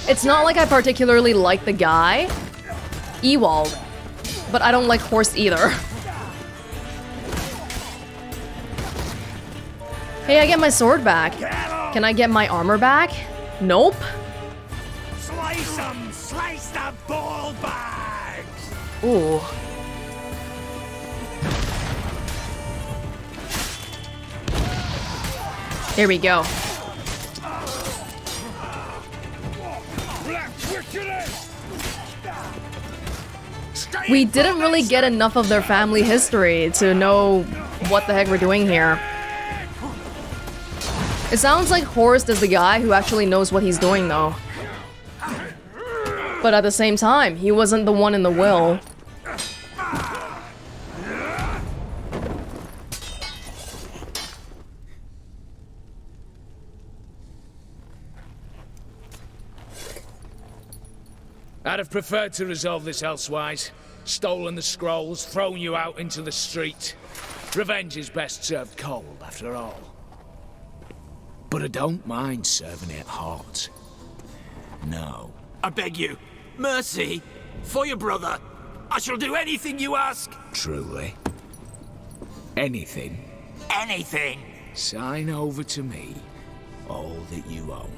It's not like I particularly like the guy, Ewald, but I don't like Horst either. Hey, I get my sword back. Can I get my armor back? Nope. Slice 'em! Slice the ball bags! Ooh. Here we go. We didn't really get enough of their family history to know what the heck we're doing here. It sounds like Horst is the guy who actually knows what he's doing, though. But at the same time, he wasn't the one in the will. I'd have preferred to resolve this elsewise. Stolen the scrolls, thrown you out into the street. Revenge is best served cold, after all. But I don't mind serving it hot. No. I beg you, mercy, for your brother. I shall do anything you ask. Truly? Anything? Anything. Sign over to me all that you own.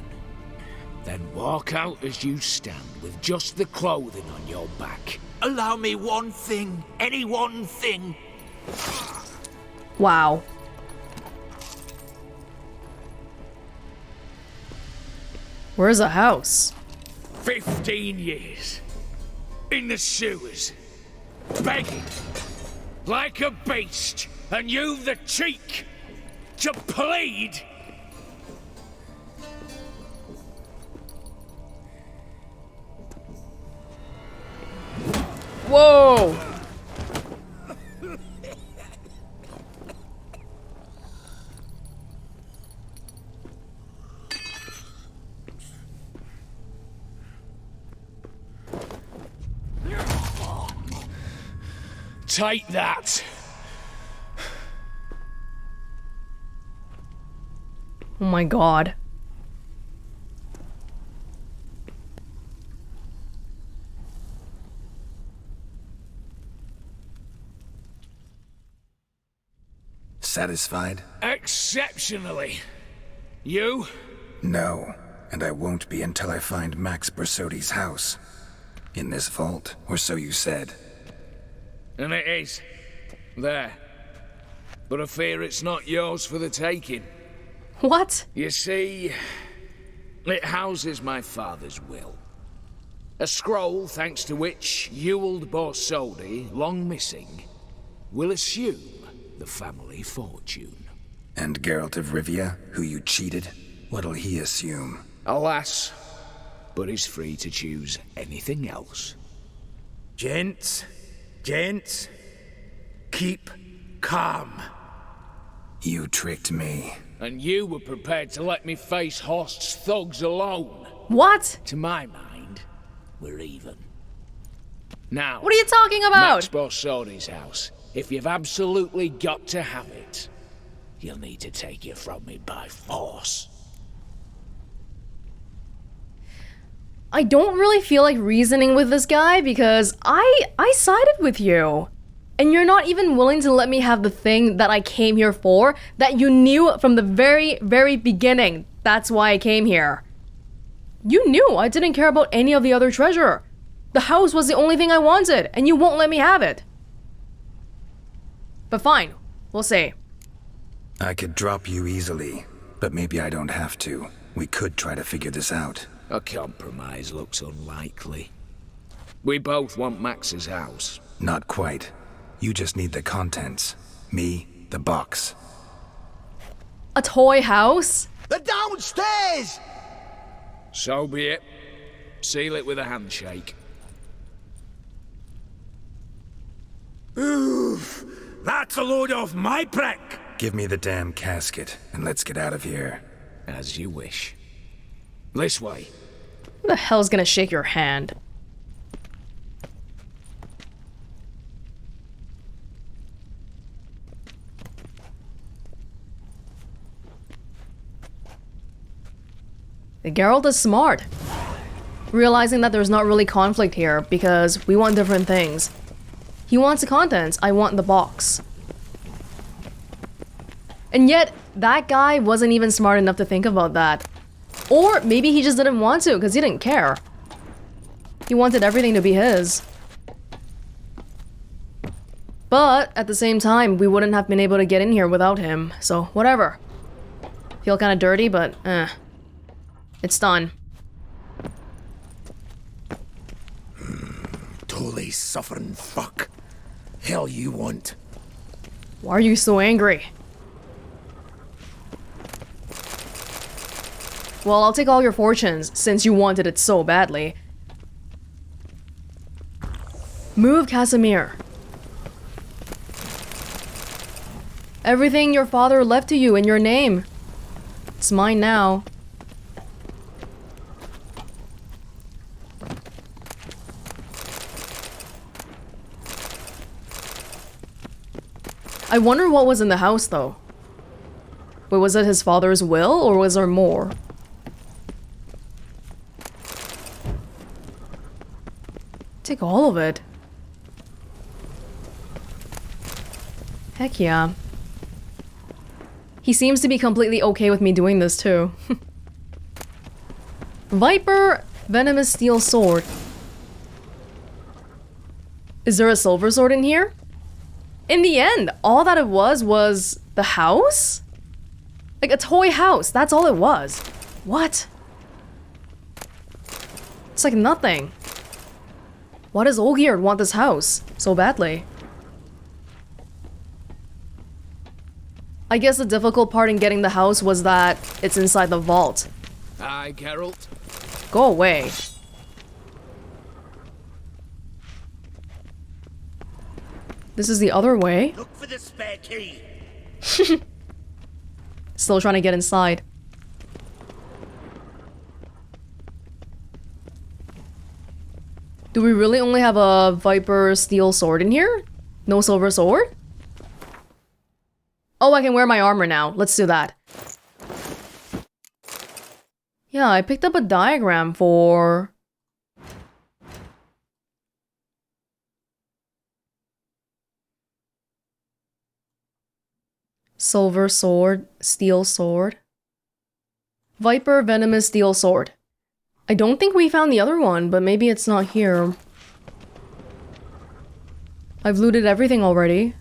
Then walk out as you stand with just the clothing on your back. Allow me one thing, any one thing. Wow. Where's the house? 15 years. In the sewers. Begging. Like a beast. And you've the cheek to plead. Whoa! Take that. Oh my god. Satisfied? Exceptionally. You? No, and I won't be until I find Max Borsodi's house. In this vault, or so you said. And it is. There. But I fear it's not yours for the taking. What? You see, it houses my father's will. A scroll thanks to which Ewald Borsodi, long missing, will assume the family fortune. And Geralt of Rivia, who you cheated, what'll he assume? Alas, but he's free to choose anything else. Gents, keep calm. You tricked me. And you were prepared to let me face Horst's thugs alone. What? To my mind, we're even. Now, what are you talking about? Max Borsodi's house. If you've absolutely got to have it, you'll need to take it from me by force. I don't really feel like reasoning with this guy because I sided with you. And you're not even willing to let me have the thing that I came here for, that you knew from the very, very beginning. That's why I came here. You knew I didn't care about any of the other treasure. The house was the only thing I wanted, and you won't let me have it. But fine, we'll see. I could drop you easily, but maybe I don't have to. We could try to figure this out. A compromise looks unlikely. We both want Max's house. Not quite. You just need the contents. Me, the box. A toy house? They're downstairs! So be it. Seal it with a handshake. Oof! That's a load off my prick! Give me the damn casket, and let's get out of here. As you wish. This way. Who the hell's gonna shake your hand? Geralt is smart, realizing that there's not really conflict here because we want different things. He wants the contents, I want the box. And yet, that guy wasn't even smart enough to think about that. Or maybe he just didn't want to because he didn't care. He wanted everything to be his. But at the same time, we wouldn't have been able to get in here without him, so whatever. Feel kind of dirty, but it's done. Totally suffering fuck. Hell you want. Why are you so angry? Well, I'll take all your fortunes, since you wanted it so badly. Move, Casimir. Everything your father left to you in your name. It's mine now. I wonder what was in the house, though. Wait, was it his father's will, or was there more? Take all of it. Heck yeah. He seems to be completely okay with me doing this, too. Viper, venomous steel sword. Is there a silver sword in here? In the end, all that it was the house? Like a toy house, that's all it was. What? It's like nothing. Why does Olgierd want this house so badly? I guess the difficult part in getting the house was that it's inside the vault. Aye, Geralt. Go away. This is the other way. Look for the spare key. Still trying to get inside. Do we really only have a Viper steel sword in here? No silver sword? Oh, I can wear my armor now. Let's do that. Yeah, I picked up a diagram for... Silver sword, steel sword. Viper venomous steel sword. I don't think we found the other one, but maybe it's not here. I've looted everything already.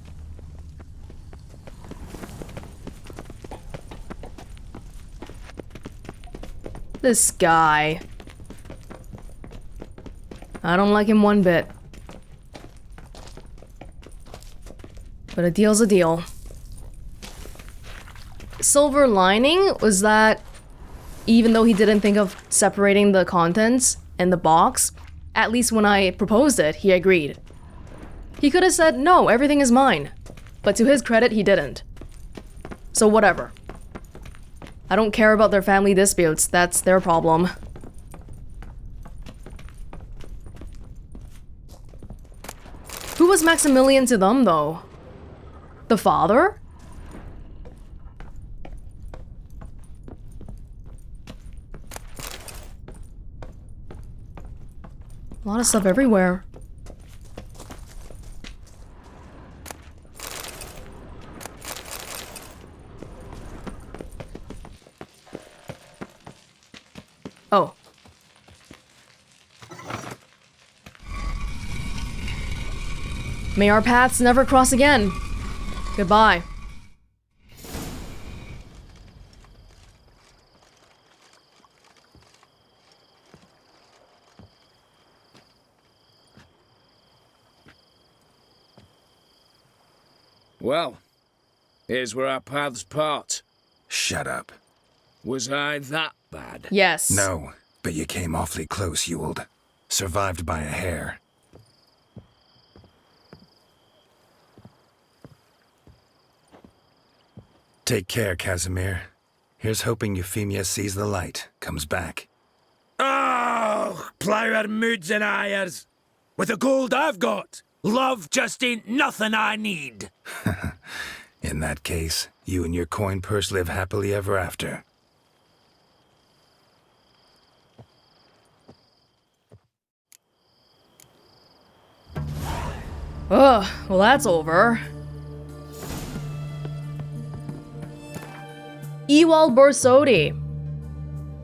This guy. I don't like him one bit. But a deal's a deal. Silver lining was that even though he didn't think of separating the contents and the box, at least when I proposed it, he agreed. He could have said, no, everything is mine. But to his credit, he didn't. So whatever. I don't care about their family disputes, that's their problem. Who was Maximilian to them, though? The father? A lot of stuff everywhere. Oh. May our paths never cross again. Goodbye. Well, here's where our paths part. Shut up. Was I that bad? Yes. No, but you came awfully close, Ewald. Survived by a hair. Take care, Casimir. Here's hoping Euphemia sees the light, comes back. Oh, plougher moods and ires. With the gold I've got, love just ain't nothing I need. In that case, you and your coin purse live happily ever after. Ugh, well that's over. Ewald Borsodi.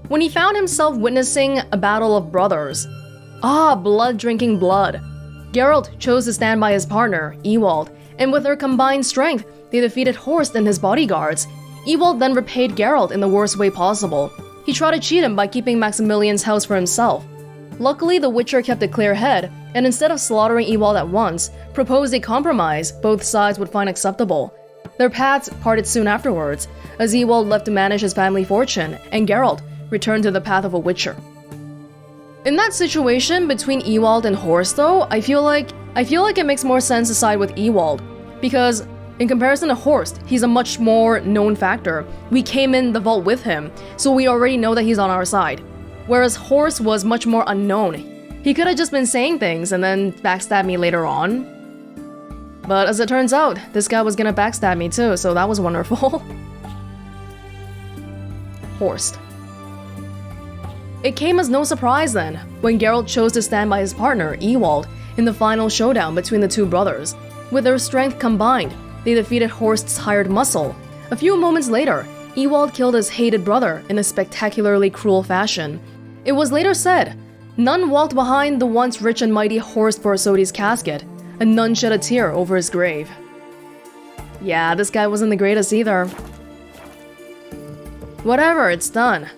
When he found himself witnessing a battle of brothers. Ah, blood drinking blood. Geralt chose to stand by his partner, Ewald, and with their combined strength, they defeated Horst and his bodyguards. Ewald then repaid Geralt in the worst way possible. He tried to cheat him by keeping Maximilian's house for himself. Luckily, the Witcher kept a clear head, and instead of slaughtering Ewald at once, proposed a compromise both sides would find acceptable. Their paths parted soon afterwards, as Ewald left to manage his family fortune, and Geralt returned to the path of a Witcher. In that situation between Ewald and Horst, though, I feel like it makes more sense to side with Ewald, because in comparison to Horst, he's a much more known factor. We came in the vault with him, so we already know that he's on our side. Whereas Horst was much more unknown. He could have just been saying things and then backstab me later on. But as it turns out, this guy was gonna backstab me too, so that was wonderful. Horst. It came as no surprise then, when Geralt chose to stand by his partner, Ewald, in the final showdown between the two brothers. With their strength combined, they defeated Horst's hired muscle. A few moments later, Ewald killed his hated brother in a spectacularly cruel fashion. It was later said, none walked behind the once rich and mighty Horst Borsodi's casket, and none shed a tear over his grave. Yeah, this guy wasn't the greatest either. Whatever, it's done.